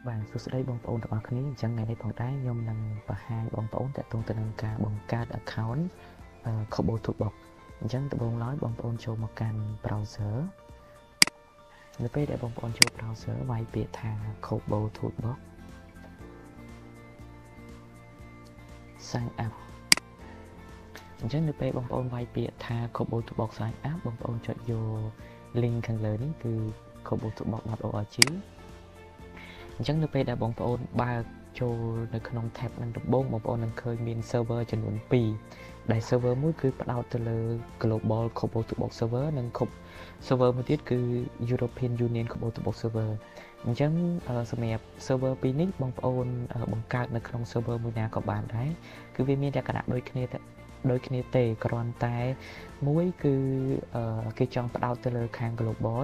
បាទសួស្តីបងប្អូនទាំងអស់គ្នាអញ្ចឹងថ្ងៃនេះផងដែរខ្ញុំនឹងបង្ហាញបងប្អូនតាក់ទងទៅនឹងការបង្កើត account Kobo Toolbox អញ្ចឹងដំបូងឡើយបងប្អូនចូលមកកាន់ browser នៅពេលដែលបងប្អូនចូល browser វាយពាក្យថា Kobo Toolbox sign up អញ្ចឹងនៅពេលបងប្អូនវាយពាក្យថា Kobo Toolbox sign up បងប្អូនចុចយក link ខាងលើនេះគឺ kobotoolbox.org អញ្ចឹងនៅពេលដែលបងប្អូនបើកចូលនៅក្នុង tab នឹងដំបូងបងប្អូននឹងឃើញមាន server ចំនួន2ដែល server មួយគឺផ្ដោតទៅលើ Global Kobo Toolbox server និង server មួយទៀតគឺ European Union Kobo Toolbox server អញ្ចឹងសម្រាប់ server ពីរនេះបងប្អូនបង្កើតនៅក្នុង server មួយណាក៏បានដែរគឺវាមានលក្ខណៈដូចគ្នាទេគ្រាន់តែមួយគឺគេចង់ផ្ដោតទៅលើខាង global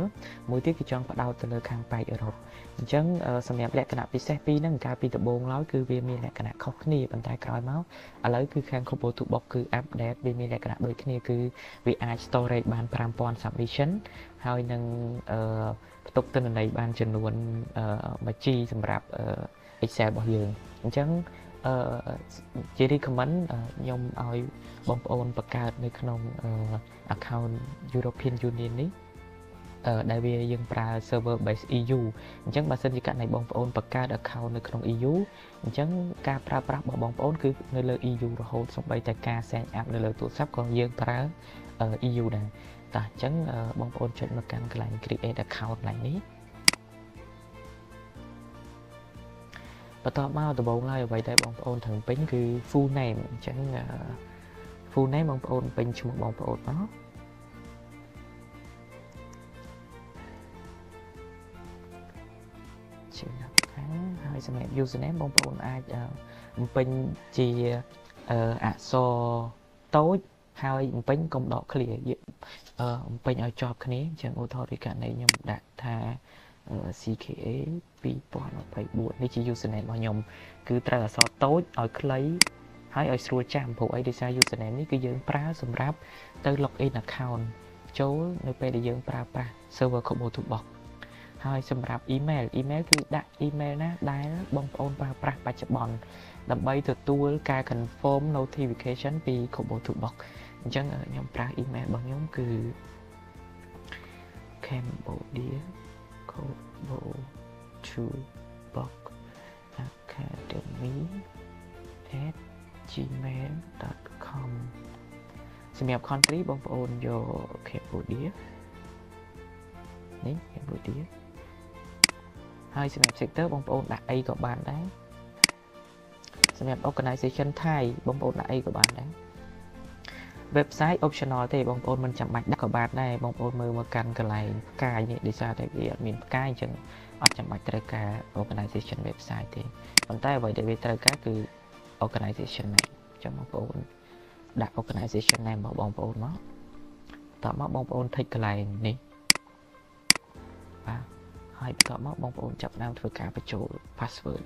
មួយទៀតគេចង់ផ្ដោតទៅលើខាងប៉ែកអឺរ៉ុបអញ្ចឹងសម្រាប់លក្ខណៈពិសេសពីរហ្នឹងកាលពីដំបូងឡើយគឺវាមានលក្ខណៈខុសគ្នាប៉ុន្តែក្រោយមកឥឡូវគឺខាង Kobo Toolbox គឺ update វាមានលក្ខណៈដូចគ្នាគឺវាអាច storage បាន 5000 submission ហើយនឹងផ្ទុកទិន្នន័យបានចំនួន1G សម្រាប់ Excel របស់យើងអញ្ចឹងជា recommend ខ្ញុំឲ្យបងប្អូនបង្កើតនៅក្នុង account European Union នេះដែលវាយើងប្រើ server base EU អញ្ចឹងបើសិនជាករណីបងប្អូនបង្កើត account នៅក្នុង EU អញ្ចឹងការប្រើប្រាស់របស់បងប្អូនគឺនៅលើ EU រហូតសូម្បីតែការ set up នៅលើទូរស័ព្ទក៏យើងប្រើ EU ដែរតោះអញ្ចឹងបងប្អូនចុចមកកាន់កន្លែង create account កន្លែងនេះបន្ទាប់មកដំបូងឡើយអ្វីដែលបងប្អូនត្រូវពេញគឺ full name អញ្ចឹង full name បងប្អូនពេញឈ្មោះបងប្អូនមកជាហើយសម្រាប់ username បងប្អូនអាចបំពេញជាអក្សរតូចហើយបំពេញកុំដក clear បំពេញឲ្យជាប់គ្នាអញ្ចឹងឧទាហរណ៍ដូចករណីខ្ញុំដាក់ថា CKA 2024នេះជា username របស់ខ្ញុំគឺត្រូវអក្សរតូចឲ្យខ្លីហើយឲ្យស្រួលចាំព្រោះអីដោយសារ username នេះគឺយើងប្រើសម្រាប់ទៅ login account ចូលនៅពេលដែលយើងប្រើប្រាស់ server Kobo Toolbox ហើយសម្រាប់ email គឺដាក់ email ណាដែលបងប្អូនប្រើប្រាស់បច្ចុប្បន្នដើម្បីទទួលការ confirm notification ពី Kobo Toolbox អញ្ចឹងខ្ញុំប្រើ email របស់ខ្ញុំគឺ Cambodia Kobo Toolbox academy@gmail.com សម្រាប់ country បងប្អូនយក Cambodia នេះ Cambodia ហើយសម្រាប់ sector បងប្អូនដាក់អីក៏បានដែរសម្រាប់ organization Thai បងប្អូនដាក់អីក៏បានដែរ website optional ទេបងប្អូនមិនចាំបាច់ដាក់ក៏បានដែរបងប្អូនមើលមកកាន់កន្លែងផ្កាយនេះដោយសារតែវាអត់មានផ្កាយអញ្ចឹងអត់ចាំបាច់ត្រូវការ organization website ទេប៉ុន្តែអ្វីដែលវាត្រូវការគឺ organization name អញ្ចឹងបងប្អូនដាក់ organization name របស់បងប្អូនមកតោះមកបងប្អូន tick កន្លែងនេះបាទហើយបន្ទាប់មកបងប្អូនចាប់ផ្ដើមធ្វើការបញ្ចូល password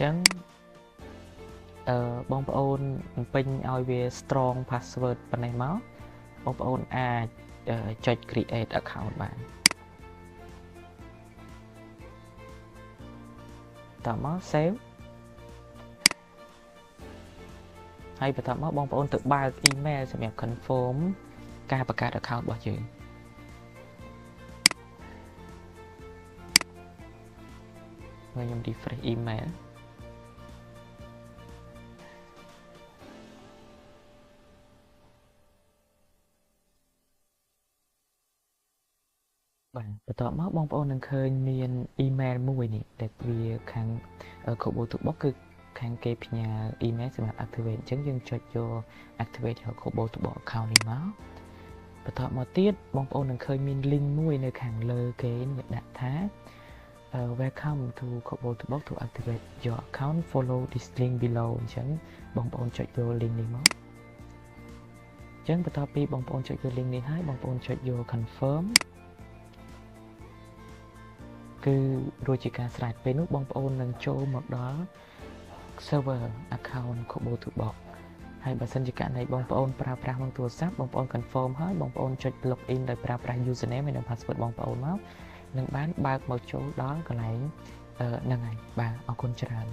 ចឹងបងប្អូនបំពេញឲ្យវា strong password ប៉ុណ្ណេះមកបងប្អូនអាចចុច create account បានតមក save ហើយបន្ទាប់មកបងប្អូនទៅបើក email សម្រាប់ confirm ការបង្កើត account របស់យើងខ្ញុំ refresh emailបាទបន្ទាប់មកបងប្អូននឹងឃើញមាន email មួយនេះដែលវាខាង Kobo Toolbox គឺខាងគេផ្ញើ email សម្រាប់ activate អញ្ចឹងយើងចុចយក activate យក Kobo Toolbox account នេះមកបន្ទាប់មកទៀតបងប្អូននឹងឃើញមាន link មួយនៅខាងលើគេដាក់ថា welcome to Kobo Toolbox to activate your account follow this link below អញ្ចឹងបងប្អូនចុចយក link នេះមកអញ្ចឹងបន្ទាប់ពីបងប្អូនចុចយក link នេះហើយបងប្អូនចុចយក confirm គឺរួចជាការស្រេចពេលនោះបងប្អូននឹងចូលមកដល់ server account KoboToBox ហើយបើសិនជាករណីបងប្អូនប្រើប្រាស់មកទូរស័ព្ទបងប្អូន confirm ហើយបងប្អូនចុច login ដោយប្រើប្រាស់ username និង password បងប្អូនមកនឹងបានបើកមកចូលដល់កន្លែងហ្នឹងហើយបាទអរគុណច្រើន